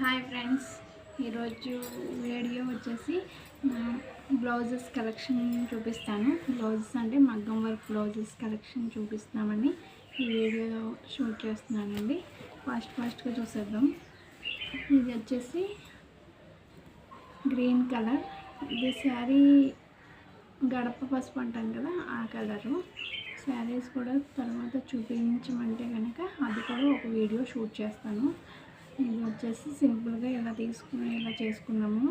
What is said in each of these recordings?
Hi friends, ఈరోజు video వచ్చేసి blouses collection చూపిస్తాను. బ్లౌజెస్ అంటే మగ్గం వర్క్ బ్లౌజెస్ కలెక్షన్ చూపిస్తామని ఈ వీడియో షూట్ చేస్తున్నానండి. ఫాస్ట్గా చూసేద్దాం. ఇది వచ్చేసి గ్రీన్ కలర్. ఇది శారీ గడప పసుపు అంటాం కదా, ఆ కలరు. శారీస్ కూడా తర్వాత చూపించమంటే కనుక అది కూడా ఒక వీడియో షూట్ చేస్తాను. ఇది వచ్చేసి సింపుల్గా ఇలా చేసుకున్నాము.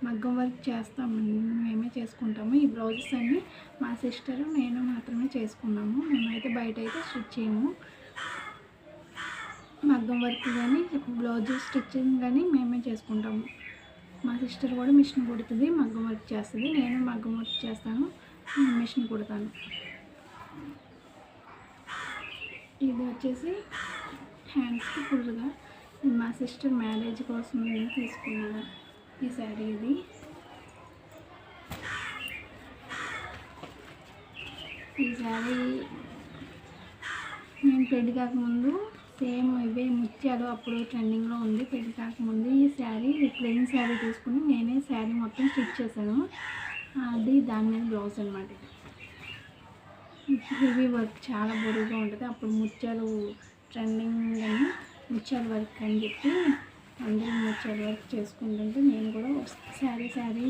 మగ్గం వర్క్ చేస్తామండి, మేమే చేసుకుంటాము. ఈ బ్లౌజెస్ అన్నీ మా సిస్టర్ నేను మాత్రమే చేసుకున్నాము. మేమైతే బయట అయితే స్టిచ్ చేయము. మగ్గం వర్క్ కానీ బ్లౌజ్ స్టిచ్చింగ్ కానీ మేమే చేసుకుంటాము. మా సిస్టర్ కూడా మిషన్ కుడుతుంది, మగ్గం వర్క్ చేస్తుంది. నేను మగ్గం వర్క్ చేస్తాను, మిషన్ కుడతాను. ఇది వచ్చేసి హ్యాండ్స్కి ఫుల్గా మా సిస్టర్ మ్యారేజ్ కోసం నేను తీసుకున్నాను ఈ శారీ. ఇది ఈ శారీ నేను పెళ్లి కాకముందు సేమ్ ఇవే ముత్యాలు అప్పుడు ట్రెండింగ్లో ఉంది. పెళ్లి కాకముందు ఈ శారీ ప్లెయిన్ శారీ తీసుకుని నేనే శారీ మొత్తం స్టిచ్ చేశాను. అది దాని మీద బ్లౌజ్ అనమాట. హెవీ వర్క్ చాలా బరువుగా ఉంటుంది. అప్పుడు ముత్యాలు ట్రెండింగ్ అని ముత్యాల వర్క్ అని చెప్పి అందరూ ముత్యాల వర్క్ చేసుకుంటుంటే నేను కూడా శారీ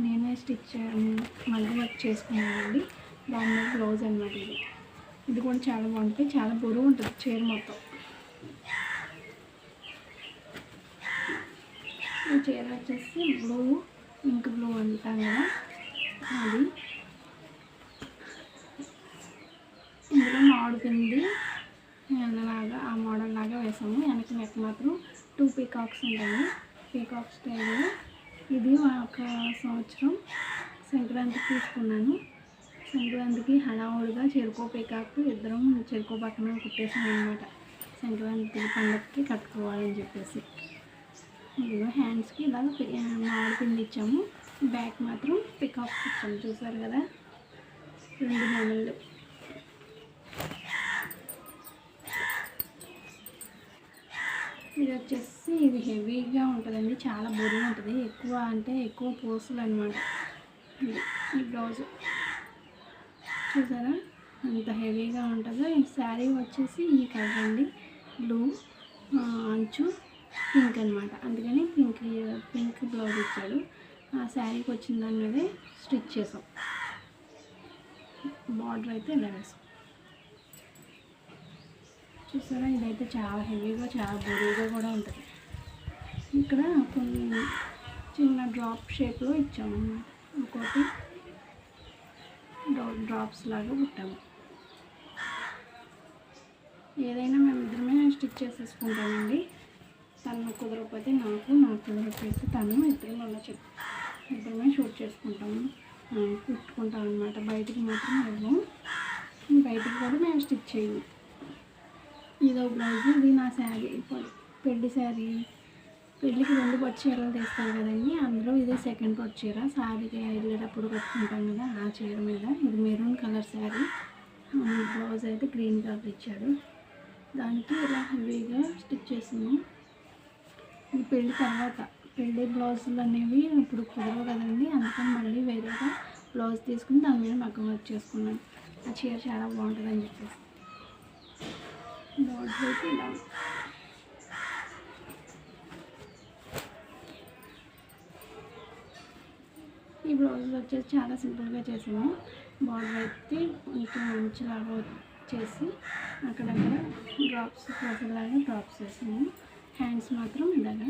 నేనే స్టిచ్ మగ్గం వర్క్ చేసుకున్నానండి. దాని మీద బ్లౌజ్ అనమాట. ఇది కూడా చాలా బాగుంటుంది, చాలా బరువు ఉంటుంది చీర మొత్తం. ఈ చీర వచ్చేసి ఇంక్ బ్లూ అంటాం కదా, అది. ఇందులో మామిడిపిండి లాగా ఆ మోడల్ లాగా వేసాము. వెనక నెక్ మాత్రం 2 పీకాక్స్ ఉంటాయి, పీకాక్ స్టైల్. ఇది ఒక సంవత్సరం సంక్రాంతికి తీసుకున్నాను. సంక్రాంతికి హడావుడిగా చెరుకో పీకాక్ ఇద్దరం చెరుకో పక్కన కుట్టేసాం అనమాట. సంక్రాంతి పండుగకి కట్టుకోవాలని చెప్పేసి. ఇదిగో హ్యాండ్స్కి ఇలా మామిడిపిండి ఇచ్చాము. బ్యాక్ మాత్రం పీకాక్స్ ఇచ్చాము. చూసారు కదా, 2 నెమళ్ళు. ఇది వచ్చేసి ఇది హెవీగా ఉంటుందండి, చాలా బరువు ఉంటుంది. ఎక్కువ పోసులు అనమాట. ఈ బ్లౌజ్ చూసారా అంత హెవీగా ఉంటుందో. ఈ శారీ వచ్చేసి ఈ కలర్ అండి, బ్లూ, అంచు పింక్ అనమాట. అందుకని పింక్ బ్లౌజ్ ఇచ్చాడు. ఆ శారీకి వచ్చిన దాని మీదే స్టిచ్ చేసాం. బార్డర్ అయితే ఇలా వేసాం. చూసారా, ఇదైతే చాలా హెవీగా చాలా బరువుగా కూడా ఉంటుంది. ఇక్కడ కొన్ని చిన్న డ్రాప్ షేప్లో ఇచ్చాము అన్నమాట. ఇంకోటి డ్రాప్స్ లాగా కుట్టాము. ఏదైనా మేమిద్దరమే స్టిచ్ చేసేసుకుంటామండి. తను కుదరకపోతే నాకు కుదరకపోతే తను, ఇద్దరమే షూట్ చేసుకుంటాము, కుట్టుకుంటాం అనమాట. బయటికి మాత్రం వెళ్ళాము, బయటికి కూడా మేము స్టిచ్ చేయము. ఇదో బ్లౌజ్. ఇది నా శారీ, పెళ్లి శారీ. పెళ్ళికి 2 పట్టు చీరలు తీస్తారు కదండి, అందులో ఇదే సెకండ్ పట్టు చీర. శారీకి వెళ్ళేటప్పుడు కట్టుకుంటాం కదా, ఆ చీర మీద. ఇది మెరూన్ కలర్ శారీ. బ్లౌజ్ అయితే గ్రీన్ కలర్ ఇచ్చాడు. దానికి ఇలా హెవీగా స్టిచ్ చేసాము. ఇది పెళ్ళి తర్వాత, పెళ్ళి బ్లౌజులు అనేవి ఇప్పుడు కుదరవు కదండి, అందుకని మళ్ళీ వేరేగా బ్లౌజ్ తీసుకుని దాని మీద మగ్గం వర్క్ చేసుకున్నాను. ఆ చీర చాలా బాగుంటుందని చెప్పేసి. బ్లౌజ్ అయితే ఇలా. ఈ బ్లౌజ్ వచ్చేసి చాలా సింపుల్గా చేసాము. బార్డర్ అయితే కొంచెం మంచిలాగా చేసి అక్కడక్కడ డ్రాప్స్ వేసాము. హ్యాండ్స్ మాత్రం ఇలాగా.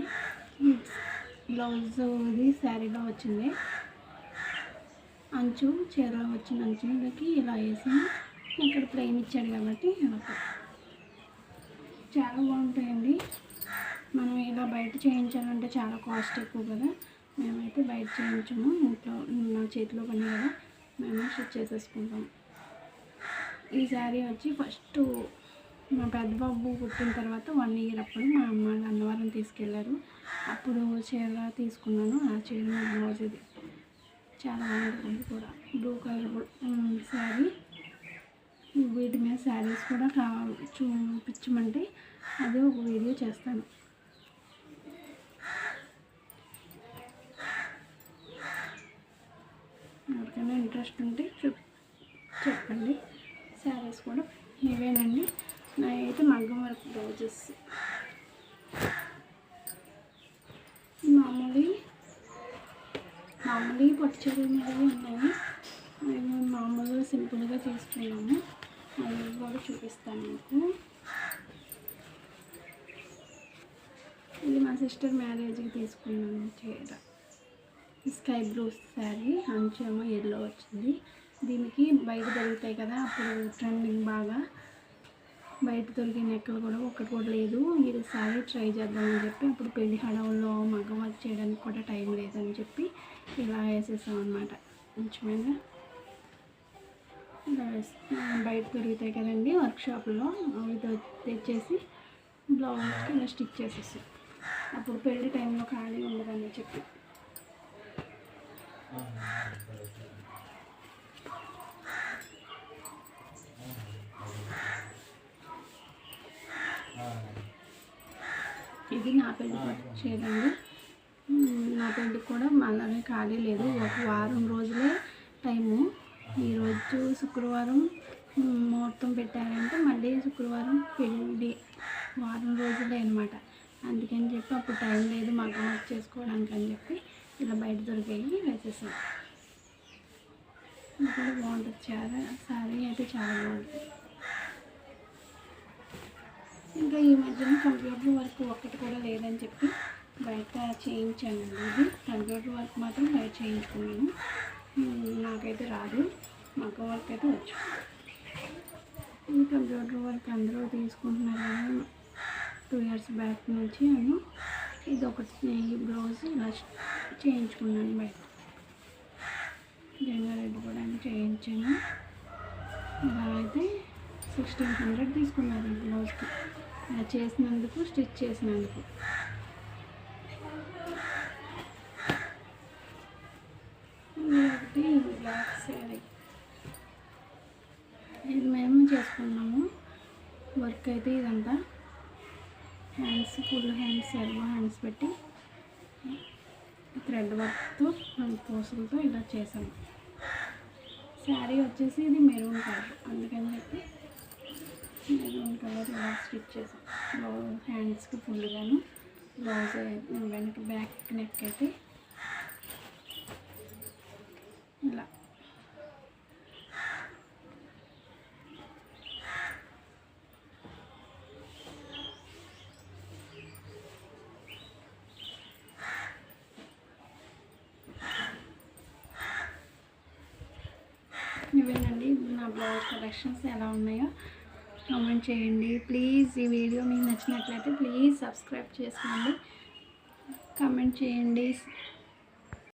బ్లౌజ్ ఇది శారీలో వచ్చింది. అంచు చీరలో వచ్చిన అంచులకి ఇలా వేసాము. ఇక్కడ ప్లెయిన్ ఇచ్చాడు కాబట్టి ఇలా చాలా బాగుంటాయండి. మనం ఇలా బయట చేయించాలంటే చాలా కాస్ట్ ఎక్కువ కదా, మేమైతే బయట చేయించాము. ఇంట్లో నా చేతిలో పని కదా, మేమే స్టిచ్ చేసేసుకుంటాం. ఈ శారీ వచ్చి ఫస్ట్ మా పెద్ద బాబు పుట్టిన తర్వాత 1 ఇయర్ అప్పుడు మా అమ్మ అన్నవరం తీసుకెళ్ళారు. అప్పుడు చీర తీసుకున్నాను. ఆ చీర బ్లౌజ్ ఇది చాలా బాగుంటుంది కూడా. Blue colour sari. వీటి మీద శారీస్ కూడా చూపించమంటే అది ఒక వీడియో చేస్తాను. ఏమైనా ఇంట్రెస్ట్ ఉంటే చెప్పండి. శారీస్ కూడా ఇవేనండి. నా అయితే మగ్గం వర్క్ బ్లౌజెస్ మామూలు పట్టు చీరల మీదవి ఉన్నాయి. మేము మామూలుగా సింపుల్గా తీసుకున్నాము. అవి కూడా చూపిస్తాను మీకు. ఇది మా సిస్టర్ మ్యారేజ్కి తీసుకున్నాను చీర. స్కై బ్లూ శారీ, అంచేమో ఎల్లో వచ్చింది. దీనికి బయట దొరుకుతాయి కదా, అప్పుడు ట్రెండింగ్ బాగా. బయట దొరికే నెక్కలు కూడా ఒక్కటి కూడా లేదు. ఇది శారీ ట్రై చేద్దామని చెప్పి అప్పుడు పెళ్లి హడావుల్లో మగ్గం వర్క్ చేయడానికి కూడా టైం లేదని చెప్పి ఇలా వేసేసాం అనమాట. మంచిగా ఇలా బయట దొరుకుతాయి కదండి వర్క్షాప్లో, అవి తెచ్చేసి బ్లౌజ్కి ఇలా స్టిచ్ చేసేసాం. అప్పుడు పెళ్లి టైంలో ఖాళీ ఉండదని చెప్పి. ఇది నా పెళ్లి పట్టు చీరండి. నా పెళ్ళికి కూడా అలానే ఖాళీ లేదు, ఒక వారం రోజులే టైము. ఈరోజు శుక్రవారం ముహూర్తం పెట్టారంటే మళ్ళీ శుక్రవారం పెళ్ళి, వారం రోజులే అనమాట. అందుకని చెప్పి అప్పుడు టైం లేదు మగ్గం వర్క్ చేసుకోవడానికి అని చెప్పి ఇలా బయట దొరికాయి వేసేసాం. ఇది కూడా బాగుంటుంది. చాలా శారీ అయితే చాలా బాగుంటుంది. ఇంకా ఈ మధ్యన కంప్యూటర్ వర్క్ ఒక్కటి కూడా లేదని చెప్పి బయట చేయించానండి. ఇది కంప్యూటర్ వర్క్ మాత్రం బయట చేయించుకున్నాను. నాకైతే రాదు, మగ్గం వర్క్ అయితే వచ్చు. ఈ కంప్యూటర్ వర్క్ అందరూ తీసుకుంటున్నారు కదా 2 years బ్యాక్ నుంచి. నేను ఇది ఒకటి బ్లౌజ్ ఇలా చేయించుకున్నాను బయట. జంగారెడ్డి కూడా చేయించాను. ఇలా అయితే 1600 తీసుకున్నారు ఈ బ్లౌజ్కి, ఇలా చేసినందుకు, స్టిచ్ చేసినందుకు. ఒకటి బ్లాక్ శారీ, ఇది మేము చేసుకున్నాము వర్క్ అయితే. ఇదంతా hands, full hands, elbow hands పెట్టి థ్రెడ్ వర్క్తో పూసలతో ఇలా చేసాము. శారీ వచ్చేసి ఇది మెరూన్ కలర్, అందుకని చెప్పి మెరూన్ కలర్ ఇలా స్టిచ్ చేసాం. బ్లౌజ్ హ్యాండ్స్కి ఫుల్గాను, బ్లౌజ్ వెనక బ్యాక్ నెక్ అయితే ఇలా. ఇవేనండి నా బ్లౌజ్ కలెక్షన్స్. ఎలా ఉన్నాయో కామెంట్ చేయండి ప్లీజ్. ఈ వీడియో మీకు నచ్చినట్లయితే ప్లీజ్ సబ్స్క్రైబ్ చేసుకోండి, కామెంట్ చేయండి.